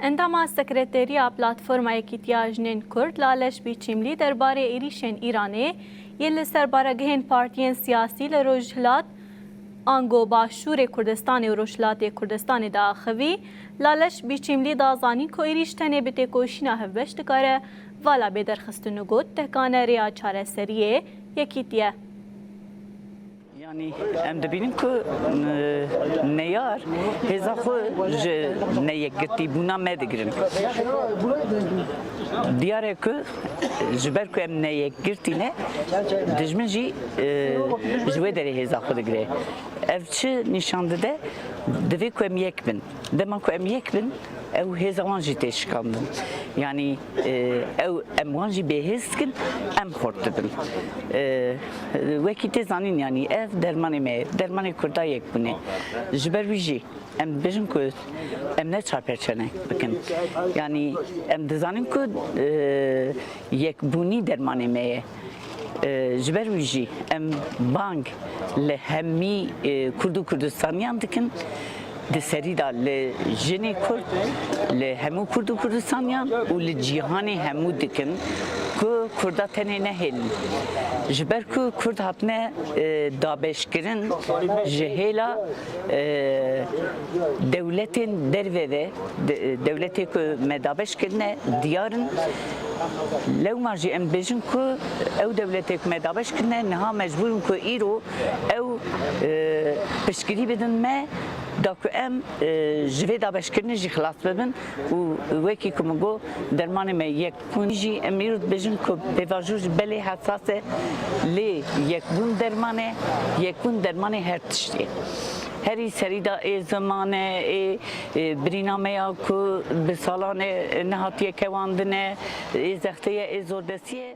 Endama Sekreteriya Platforma Yekîtiya Jinên Kurd Laleş Biçîmlî derbarê êrişên Îranê yên li ser baregihên partiyên siyasî li Rojhilat Ango Başûrê Kurdistanê û Rojhilatê Kurdistanê de axivî, Laleş Biçîmlî da zanîn ku êrîş tenê bi têkoşîna hevbeş dikare, vala bêderxistin û got tehkane rêya çareseriyê yekîtiye. Yani em dibînin ku neyar hêza xwe ji neyekgirtîbûna me digirin. Diyar e ku ji ber ku em neyekgirtîne dijmin jî ji wê derê hêza xwe digire. Ev çi nîşan dide? Divê ku em yek bin. Dema ku em yek bin, ew hêza wan jî tê şikandin. Yani em wan jî bêhêz dikin, em xort dibin. Wekî tê zanîn yani ev dermanê me ye, dermanê Kurda yek bûne. Ji ber wî jî em dibêjin ku em ne çarpêçene bikin. Yani em dizanin ku yekbûnî dermanê me ye. Ji ber wî jî em bang li hemî Kurd û Kurdistaniyan dikin, di serî da li jinê Kurd, li hemû Kurd û Kurdistaniyan û li cîhanê hemû dikin ku Kurda tenê nehêlin. Ji ber ku Kurd hatine dabeşkirin ji hêla dewletên derve ve dewletê ku me dabeş kirine diyarin lewma jî em dibêjin ku ew dewletê ku me dabeş kirine niha mecbûrin ku îro ew piştgirî bidin me da ku em ji vê dabeşkirinê jî xilas bibin û wekî ku min got dermanê me yekbûn jî em îro dibêjin ku pêvajû ji belê hesas e lê yekbûn dermanê her tiştê. Herî serî da ê zimane ê birînameya ku bi salan e nehatiye kewandine ê zexteye ê zordestiye